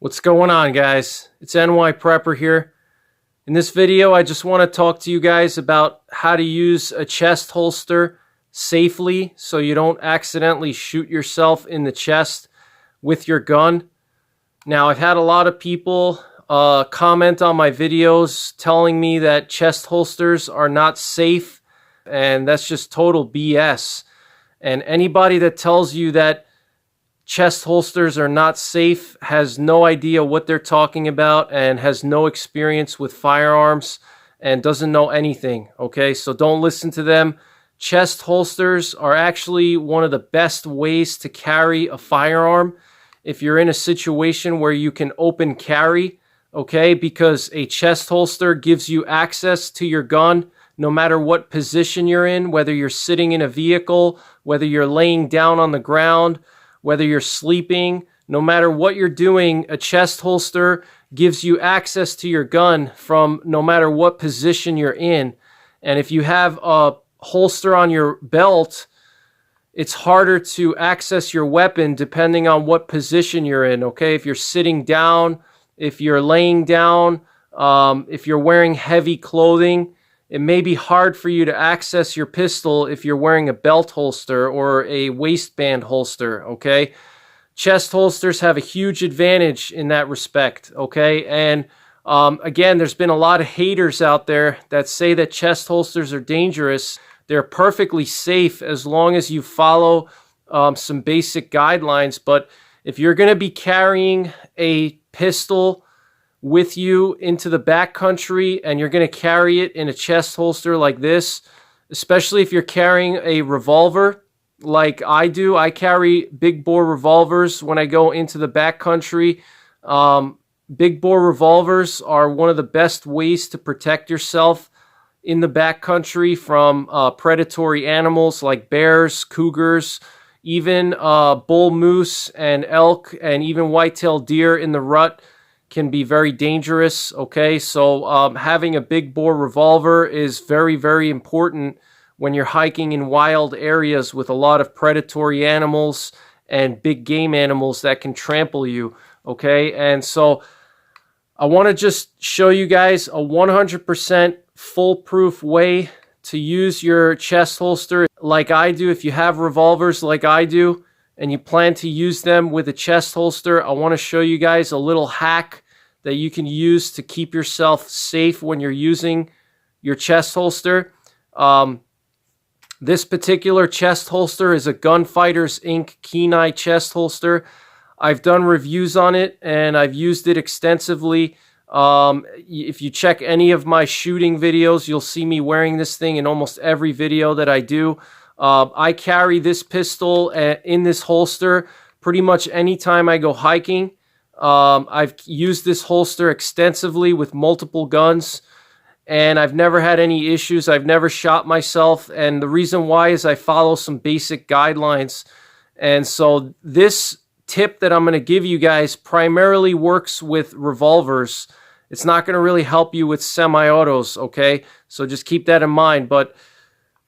What's going on, guys? It's NYPrepper here. In this video, I just want to talk to you guys about how to use a chest holster safely so you don't accidentally shoot yourself in the chest with your gun. Now, I've had a lot of people comment on my videos telling me that chest holsters are not safe, and that's just total BS. And anybody that tells you that chest holsters are not safe has no idea what they're talking about and has no experience with firearms and doesn't know anything, okay? So don't listen to them. Chest holsters are actually one of the best ways to carry a firearm if you're in a situation where you can open carry, okay? Because a chest holster gives you access to your gun no matter what position you're in, whether you're sitting in a vehicle, whether you're laying down on the ground, whether you're sleeping, no matter what you're doing, a chest holster gives you access to your gun from no matter what position you're in. And if you have a holster on your belt, it's harder to access your weapon depending on what position you're in, okay? If you're sitting down, if you're laying down, if you're wearing heavy clothing, it may be hard for you to access your pistol if you're wearing a belt holster or a waistband holster, okay? Chest holsters have a huge advantage in that respect, okay? And again, there's been a lot of haters out there that say that chest holsters are dangerous. They're perfectly safe as long as you follow some basic guidelines. But if you're going to be carrying a pistol with you into the backcountry and you're going to carry it in a chest holster like this, especially if you're carrying a revolver like I do. I carry big bore revolvers when I go into the backcountry. Big bore revolvers are one of the best ways to protect yourself in the backcountry from predatory animals like bears, cougars, even bull moose and elk, and even white-tailed deer in the rut can be very dangerous, okay? So having a big bore revolver is very, very important when you're hiking in wild areas with a lot of predatory animals and big game animals that can trample you, okay? And so I want to just show you guys a 100% foolproof way to use your chest holster like I do. If you have revolvers like I do and you plan to use them with a chest holster, I want to show you guys a little hack that you can use to keep yourself safe when you're using your chest holster. This particular chest holster is a Gunfighters Inc. Kenai chest holster. I've done reviews on it and I've used it extensively. If you check any of my shooting videos, you'll see me wearing this thing in almost every video that I do. I carry this pistol in this holster pretty much anytime I go hiking. I've used this holster extensively with multiple guns, and I've never had any issues. I've never shot myself, and the reason why is I follow some basic guidelines. And so this tip that I'm going to give you guys primarily works with revolvers. It's not going to really help you with semi-autos, okay? So just keep that in mind. But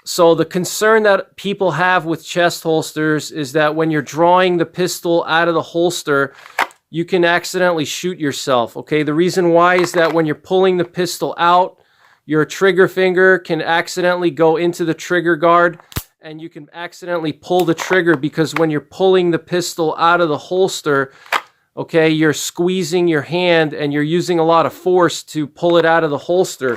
so the concern that people have with chest holsters is that when you're drawing the pistol out of the holster, you can accidentally shoot yourself, okay? The reason why is that when you're pulling the pistol out, your trigger finger can accidentally go into the trigger guard and you can accidentally pull the trigger, because when you're pulling the pistol out of the holster, okay, you're squeezing your hand and you're using a lot of force to pull it out of the holster.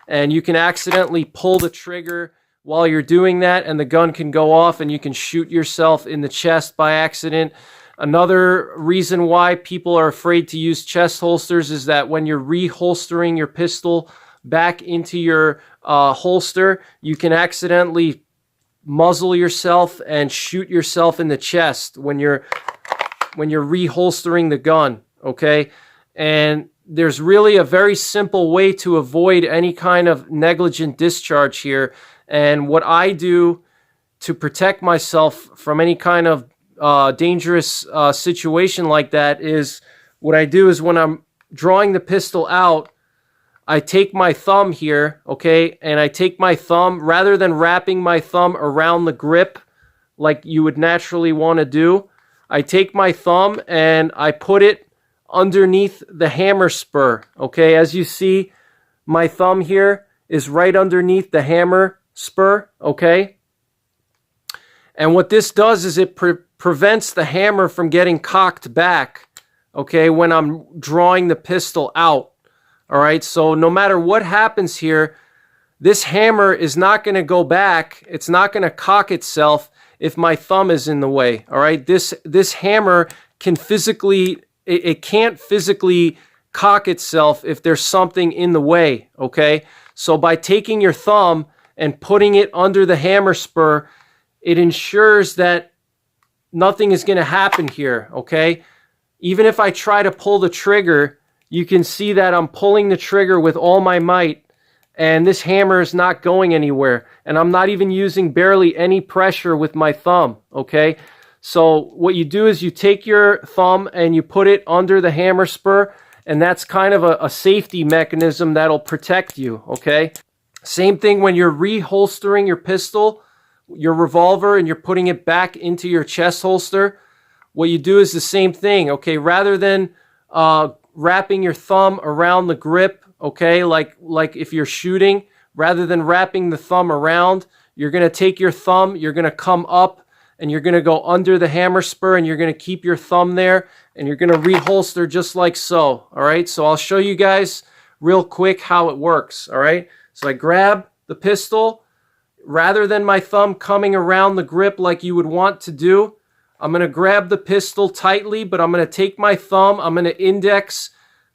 And you can accidentally pull the trigger while you're doing that, and the gun can go off and you can shoot yourself in the chest by accident. Another reason why people are afraid to use chest holsters is that when you're reholstering your pistol back into your holster, you can accidentally muzzle yourself and shoot yourself in the chest when you're reholstering the gun, okay? And there's really a very simple way to avoid any kind of negligent discharge here. And what I do to protect myself from any kind of dangerous situation like that is, what I do is when I'm drawing the pistol out, I take my thumb here, okay, and I take my thumb, rather than wrapping my thumb around the grip like you would naturally want to do, I take my thumb and I put it underneath the hammer spur. Okay, as you see, my thumb here is right underneath the hammer spur. Okay, and what this does is it prevents the hammer from getting cocked back, okay, when I'm drawing the pistol out. All right, so no matter what happens here, this hammer is not going to go back. It's not going to cock itself if my thumb is in the way. All right, this hammer can it can't physically cock itself if there's something in the way. Okay, so by taking your thumb and putting it under the hammer spur, it ensures that nothing is going to happen here. Okay, even if I try to pull the trigger, you can see that I'm pulling the trigger with all my might, and this hammer is not going anywhere, and I'm not even using barely any pressure with my thumb. Okay, so what you do is you take your thumb and you put it under the hammer spur, and that's kind of a safety mechanism that'll protect you. Okay, same thing when you're reholstering your pistol, your revolver, and you're putting it back into your chest holster. What you do is the same thing. Okay, rather than wrapping your thumb around the grip, okay, like if you're shooting, rather than wrapping the thumb around, you're going to take your thumb, you're going to come up, and you're going to go under the hammer spur, and you're going to keep your thumb there, and you're going to reholster just like so. All right, so I'll show you guys real quick how it works. All right, so I grab the pistol. Rather than my thumb coming around the grip like you would want to do, I'm going to grab the pistol tightly, but I'm going to take my thumb, I'm going to index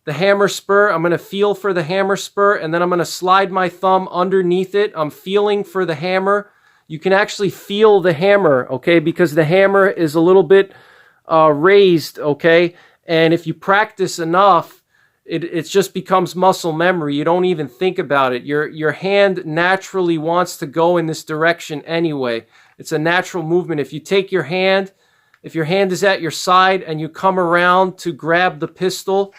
the hammer spur, I'm going to feel for the hammer spur, and then I'm going to slide my thumb underneath it. I'm feeling for the hammer. You can actually feel the hammer, okay, because the hammer is a little bit raised, okay, and if you practice enough, it just becomes muscle memory. You don't even think about it. Your hand naturally wants to go in this direction anyway. It's a natural movement. If you take your hand, if your hand is at your side and you come around to grab the pistol,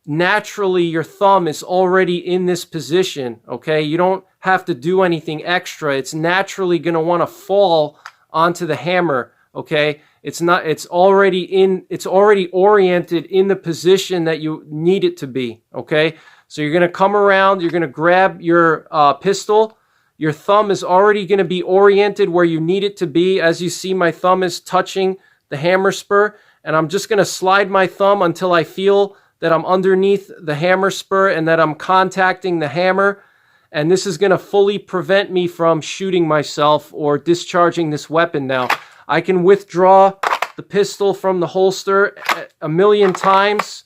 naturally your thumb is already in this position, okay? You don't have to do anything extra. It's naturally going to want to fall onto the hammer, okay? It's already oriented in the position that you need it to be, okay? So you're going to come around, you're going to grab your pistol. Your thumb is already going to be oriented where you need it to be. As you see, my thumb is touching the hammer spur, and I'm just going to slide my thumb until I feel that I'm underneath the hammer spur and that I'm contacting the hammer. And this is going to fully prevent me from shooting myself or discharging this weapon now. I can withdraw the pistol from the holster a million times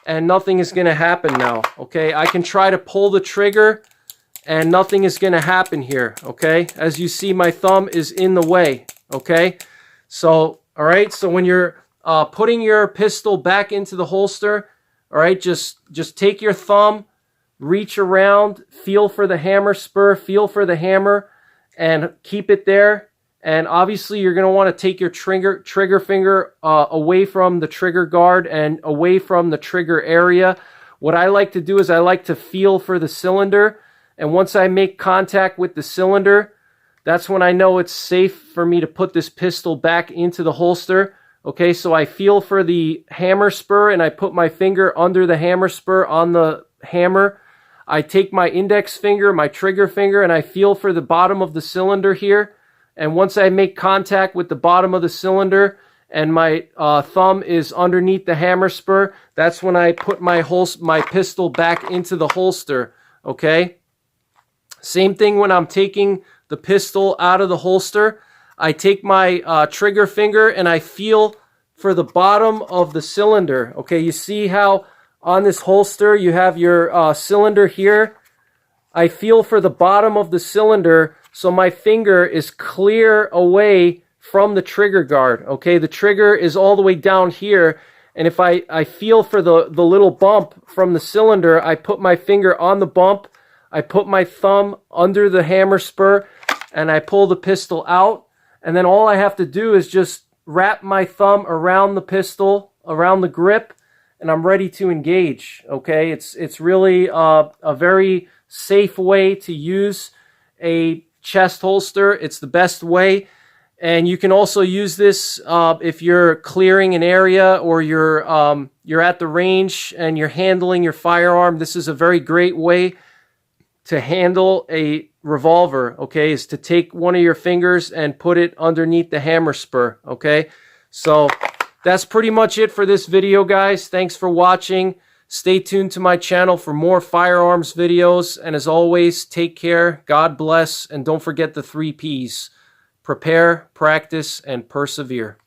and nothing is going to happen now, okay? I can try to pull the trigger and nothing is going to happen here, okay? As you see, my thumb is in the way, okay? So, all right, so when you're putting your pistol back into the holster, all right, just take your thumb, reach around, feel for the hammer spur, feel for the hammer, and keep it there. And obviously, you're going to want to take your trigger finger away from the trigger guard and away from the trigger area. What I like to do is I like to feel for the cylinder. And once I make contact with the cylinder, that's when I know it's safe for me to put this pistol back into the holster. Okay, so I feel for the hammer spur and I put my finger under the hammer spur on the hammer. I take my index finger, my trigger finger, and I feel for the bottom of the cylinder here. And once I make contact with the bottom of the cylinder and my thumb is underneath the hammer spur, that's when I put my pistol back into the holster, okay? Same thing when I'm taking the pistol out of the holster. I take my trigger finger and I feel for the bottom of the cylinder, okay? You see how on this holster you have your cylinder here? I feel for the bottom of the cylinder so my finger is clear away from the trigger guard, okay? The trigger is all the way down here, and if I feel for the little bump from the cylinder, I put my finger on the bump, I put my thumb under the hammer spur, and I pull the pistol out, and then all I have to do is just wrap my thumb around the pistol, around the grip, and I'm ready to engage, okay? It's really a very safe way to use a chest holster. It's the best way. And you can also use this if you're clearing an area or you're at the range and you're handling your firearm. This is a very great way to handle a revolver, okay, is to take one of your fingers and put it underneath the hammer spur, okay? So that's pretty much it for this video, guys. Thanks for watching. Stay tuned to my channel for more firearms videos. And as always, take care, God bless, and don't forget the 3 Ps. Prepare, practice, and persevere.